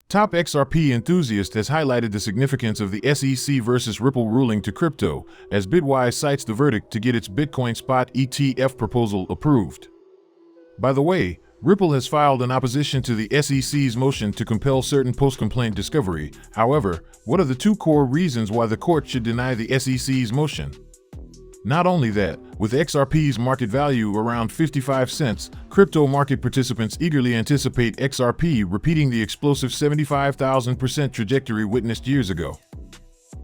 Top XRP enthusiast has highlighted the significance of the SEC versus Ripple ruling to crypto, as Bitwise cites the verdict to get its Bitcoin spot ETF proposal approved. By the way, Ripple has filed an opposition to the SEC's motion to compel certain post-complaint discovery. However, what are the two core reasons why the court should deny the SEC's motion? Not only that, with XRP's market value around 55 cents, crypto market participants eagerly anticipate XRP repeating the explosive 75,000% trajectory witnessed years ago.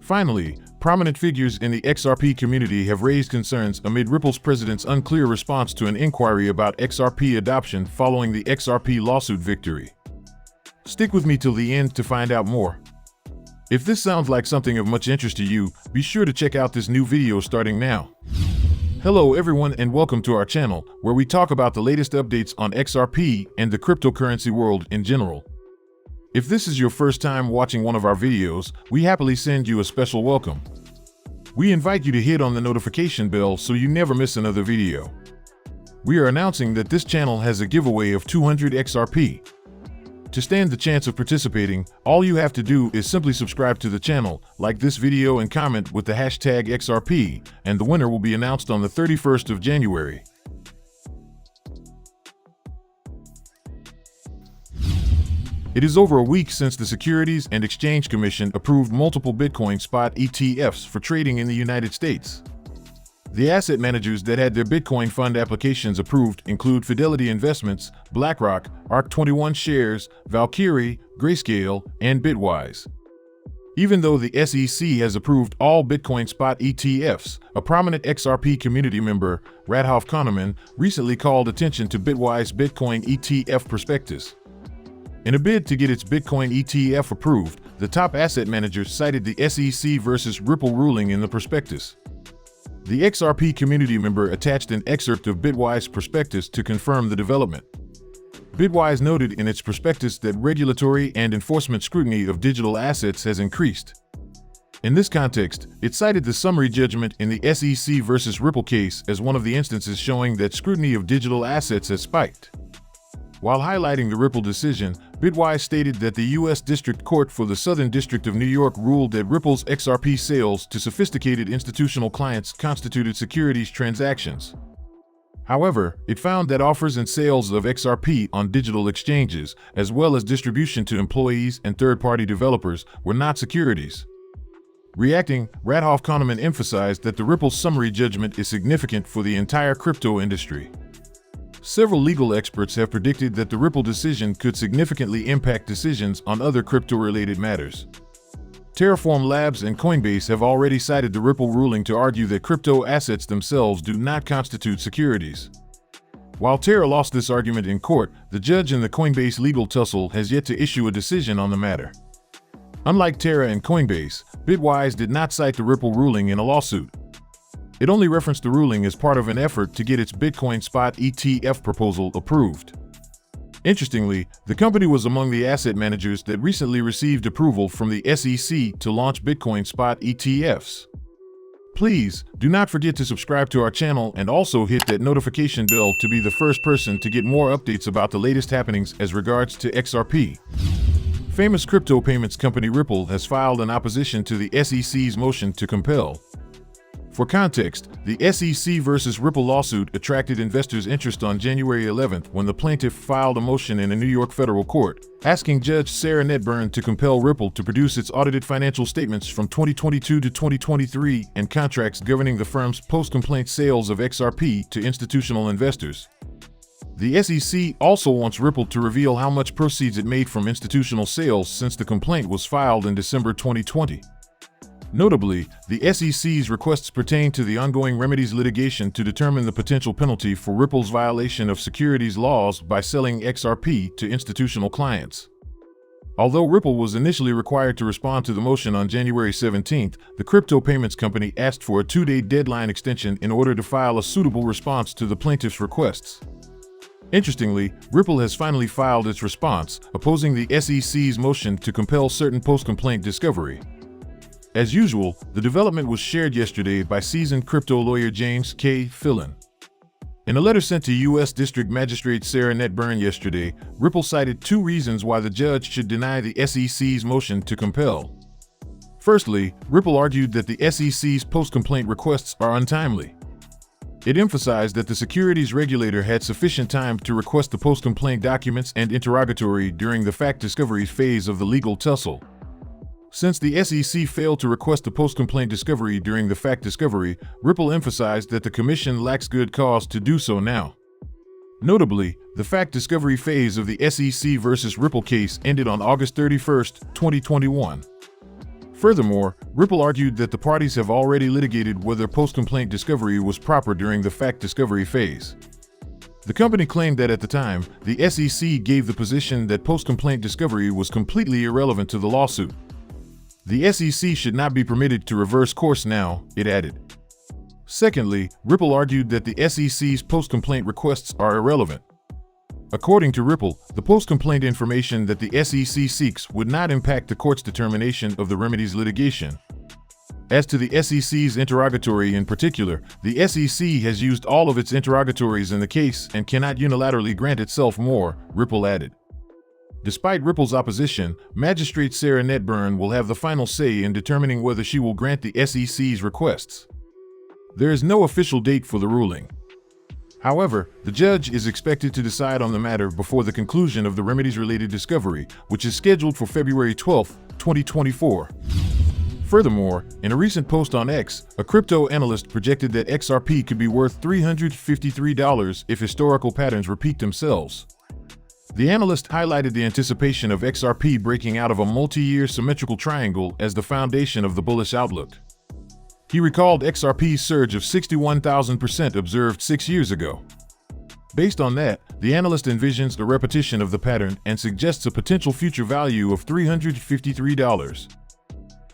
Finally, prominent figures in the XRP community have raised concerns amid Ripple's president's unclear response to an inquiry about XRP adoption following the XRP lawsuit victory. Stick with me till the end to find out more. If this sounds like something of much interest to you, be sure to check out this new video starting now. Hello everyone and welcome to our channel, where we talk about the latest updates on XRP and the cryptocurrency world in general. If this is your first time watching one of our videos, we happily send you a special welcome. We invite you to hit on the notification bell so you never miss another video. We are announcing that this channel has a giveaway of 200 XRP. To stand the chance of participating, all you have to do is simply subscribe to the channel, like this video and comment with the hashtag XRP, and the winner will be announced on the 31st of January. It is over a week since the Securities and Exchange Commission approved multiple Bitcoin spot ETFs for trading in the United States. The asset managers that had their Bitcoin fund applications approved include Fidelity Investments, BlackRock, ARK21 Shares, Valkyrie, Grayscale, and Bitwise. Even though the SEC has approved all Bitcoin spot ETFs, a prominent XRP community member, Radhof Kahneman, recently called attention to Bitwise Bitcoin ETF prospectus. In a bid to get its Bitcoin ETF approved, the top asset manager cited the SEC versus Ripple ruling in the prospectus. The XRP community member attached an excerpt of Bitwise prospectus to confirm the development. Bitwise noted in its prospectus that regulatory and enforcement scrutiny of digital assets has increased. In this context, it cited the summary judgment in the SEC versus Ripple case as one of the instances showing that scrutiny of digital assets has spiked. While highlighting the Ripple decision, Bitwise stated that the U.S. District Court for the Southern District of New York ruled that Ripple's XRP sales to sophisticated institutional clients constituted securities transactions. However, it found that offers and sales of XRP on digital exchanges, as well as distribution to employees and third-party developers, were not securities. Reacting, Radhof Kahneman emphasized that the Ripple summary judgment is significant for the entire crypto industry. Several legal experts have predicted that the Ripple decision could significantly impact decisions on other crypto-related matters. Terraform Labs and Coinbase have already cited the Ripple ruling to argue that crypto assets themselves do not constitute securities. While Terra lost this argument in court, the judge in the Coinbase legal tussle has yet to issue a decision on the matter. Unlike Terra and Coinbase, Bitwise did not cite the Ripple ruling in a lawsuit. It only referenced the ruling as part of an effort to get its Bitcoin spot ETF proposal approved. Interestingly, the company was among the asset managers that recently received approval from the SEC to launch Bitcoin spot ETFs. Please, do not forget to subscribe to our channel and also hit that notification bell to be the first person to get more updates about the latest happenings as regards to XRP. Famous crypto payments company Ripple has filed an opposition to the SEC's motion to compel. For context, the SEC versus Ripple lawsuit attracted investors' interest on January 11th when the plaintiff filed a motion in a New York federal court, asking Judge Sarah Netburn to compel Ripple to produce its audited financial statements from 2022 to 2023 and contracts governing the firm's post-complaint sales of XRP to institutional investors. The SEC also wants Ripple to reveal how much proceeds it made from institutional sales since the complaint was filed in December 2020. Notably, the SEC's requests pertain to the ongoing remedies litigation to determine the potential penalty for Ripple's violation of securities laws by selling XRP to institutional clients. Although Ripple was initially required to respond to the motion on January 17th, the crypto payments company asked for a 2-day deadline extension in order to file a suitable response to the plaintiff's requests. Interestingly, Ripple has finally filed its response, opposing the SEC's motion to compel certain post-complaint discovery. As usual, the development was shared yesterday by seasoned crypto lawyer James K. Fillon. In a letter sent to U.S. District Magistrate Sarah Netburn yesterday, Ripple cited 2 reasons why the judge should deny the SEC's motion to compel. Firstly, Ripple argued that the SEC's post-complaint requests are untimely. It emphasized that the securities regulator had sufficient time to request the post-complaint documents and interrogatory during the fact discovery phase of the legal tussle. Since the SEC failed to request the post-complaint discovery during the fact discovery, Ripple emphasized that the Commission lacks good cause to do so now. Notably, the fact discovery phase of the SEC versus Ripple case ended on August 31, 2021. Furthermore, Ripple argued that the parties have already litigated whether post-complaint discovery was proper during the fact discovery phase. The company claimed that at the time, the SEC gave the position that post-complaint discovery was completely irrelevant to the lawsuit. The SEC should not be permitted to reverse course now, it added. Secondly, Ripple argued that the SEC's post-complaint requests are irrelevant. According to Ripple, the post-complaint information that the SEC seeks would not impact the court's determination of the remedies litigation. As to the SEC's interrogatory in particular, the SEC has used all of its interrogatories in the case and cannot unilaterally grant itself more, Ripple added. Despite Ripple's opposition, Magistrate Sarah Netburn will have the final say in determining whether she will grant the SEC's requests. There is no official date for the ruling. However, the judge is expected to decide on the matter before the conclusion of the remedies-related discovery, which is scheduled for February 12, 2024. Furthermore, in a recent post on X, a crypto analyst projected that XRP could be worth $353 if historical patterns repeat themselves. The analyst highlighted the anticipation of XRP breaking out of a multi-year symmetrical triangle as the foundation of the bullish outlook. He recalled XRP's surge of 61,000% observed 6 years ago. Based on that, the analyst envisions a repetition of the pattern and suggests a potential future value of $353.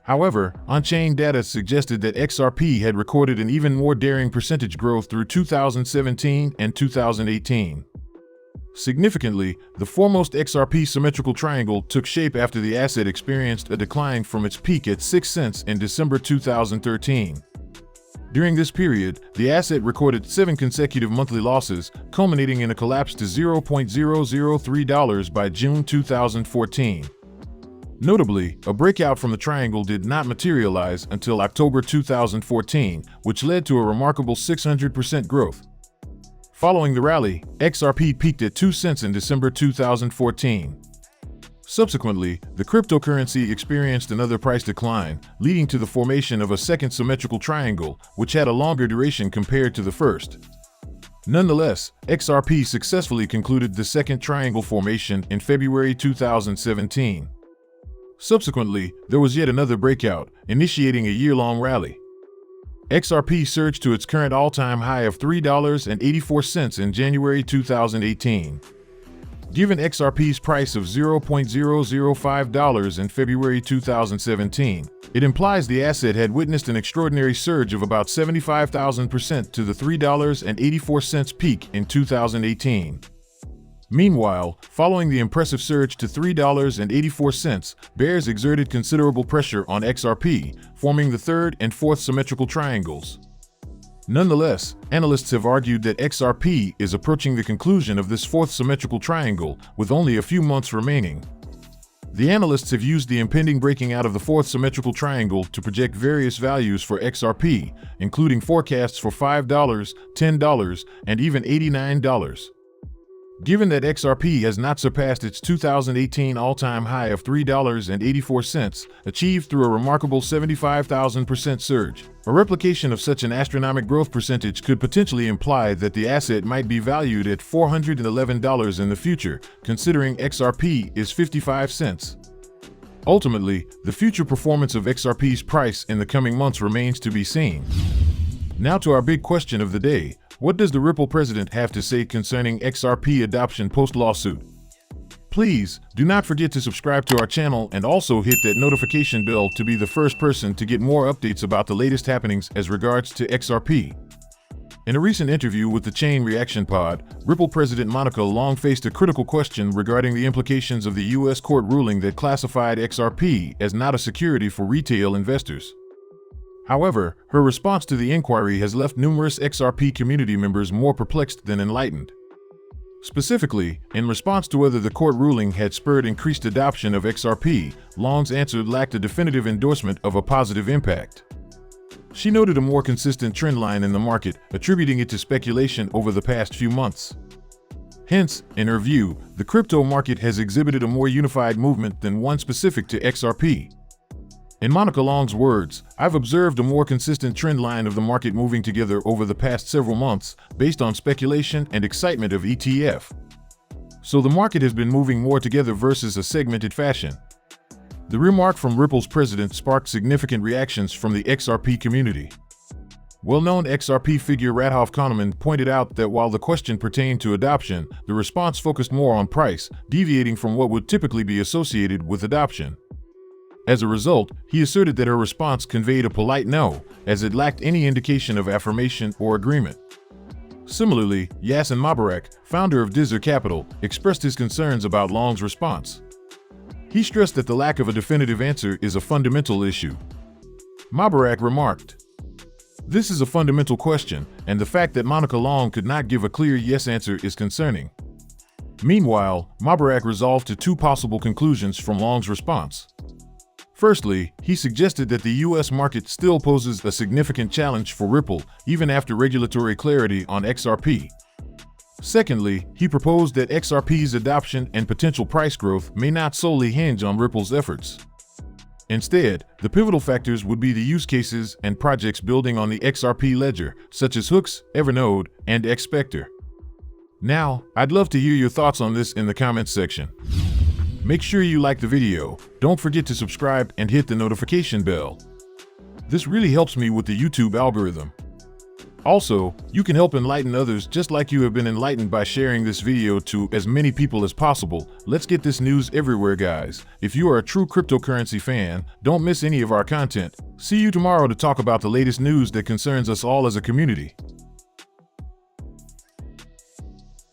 However, on-chain data suggested that XRP had recorded an even more daring percentage growth through 2017 and 2018. Significantly, the foremost XRP symmetrical triangle took shape after the asset experienced a decline from its peak at 6 cents in December 2013. During this period, the asset recorded 7 consecutive monthly losses, culminating in a collapse to $0.003 by June 2014. Notably, a breakout from the triangle did not materialize until October 2014, which led to a remarkable 600% growth. Following the rally, XRP peaked at 2 cents in December 2014. Subsequently, the cryptocurrency experienced another price decline, leading to the formation of a second symmetrical triangle, which had a longer duration compared to the first. Nonetheless, XRP successfully concluded the second triangle formation in February 2017. Subsequently, there was yet another breakout, initiating a year-long rally. XRP surged to its current all-time high of $3.84 in January 2018. Given XRP's price of $0.005 in February 2017, it implies the asset had witnessed an extraordinary surge of about 75,000% to the $3.84 peak in 2018. Meanwhile, following the impressive surge to $3.84, bears exerted considerable pressure on XRP, forming the third and fourth symmetrical triangles. Nonetheless, analysts have argued that XRP is approaching the conclusion of this fourth symmetrical triangle, with only a few months remaining. The analysts have used the impending breaking out of the fourth symmetrical triangle to project various values for XRP, including forecasts for $5, $10, and even $89. Given that XRP has not surpassed its 2018 all-time high of $3.84, achieved through a remarkable 75,000% surge, a replication of such an astronomical growth percentage could potentially imply that the asset might be valued at $411 in the future, considering XRP is 55 cents. Ultimately, the future performance of XRP's price in the coming months remains to be seen. Now to our big question of the day. What does the Ripple president have to say concerning XRP adoption post-lawsuit? Please, do not forget to subscribe to our channel and also hit that notification bell to be the first person to get more updates about the latest happenings as regards to XRP. In a recent interview with the Chain Reaction Pod, Ripple President Monica Long faced a critical question regarding the implications of the U.S. court ruling that classified XRP as not a security for retail investors. However, her response to the inquiry has left numerous XRP community members more perplexed than enlightened. Specifically, in response to whether the court ruling had spurred increased adoption of XRP, Long's answer lacked a definitive endorsement of a positive impact. She noted a more consistent trend line in the market, attributing it to speculation over the past few months. Hence, in her view, the crypto market has exhibited a more unified movement than one specific to XRP. In Monica Long's words, "I've observed a more consistent trend line of the market moving together over the past several months, based on speculation and excitement of ETF. So the market has been moving more together versus a segmented fashion." The remark from Ripple's president sparked significant reactions from the XRP community. Well-known XRP figure Radhof Kahneman pointed out that while the question pertained to adoption, the response focused more on price, deviating from what would typically be associated with adoption. As a result, he asserted that her response conveyed a polite no, as it lacked any indication of affirmation or agreement. Similarly, Yasin Mubarak, founder of Dizzer Capital, expressed his concerns about Long's response. He stressed that the lack of a definitive answer is a fundamental issue. Mubarak remarked, "This is a fundamental question, and the fact that Monica Long could not give a clear yes answer is concerning." Meanwhile, Mubarak resolved to two possible conclusions from Long's response. Firstly, he suggested that the U.S. market still poses a significant challenge for Ripple, even after regulatory clarity on XRP. Secondly, he proposed that XRP's adoption and potential price growth may not solely hinge on Ripple's efforts. Instead, the pivotal factors would be the use cases and projects building on the XRP ledger, such as Hooks, Evernode, and Xspectre. Now, I'd love to hear your thoughts on this in the comments section. Make sure you like the video, don't forget to subscribe and hit the notification bell. This really helps me with the YouTube algorithm. Also, you can help enlighten others just like you have been enlightened by sharing this video to as many people as possible. Let's get this news everywhere, guys. If you are a true cryptocurrency fan, don't miss any of our content. See you tomorrow to talk about the latest news that concerns us all as a community.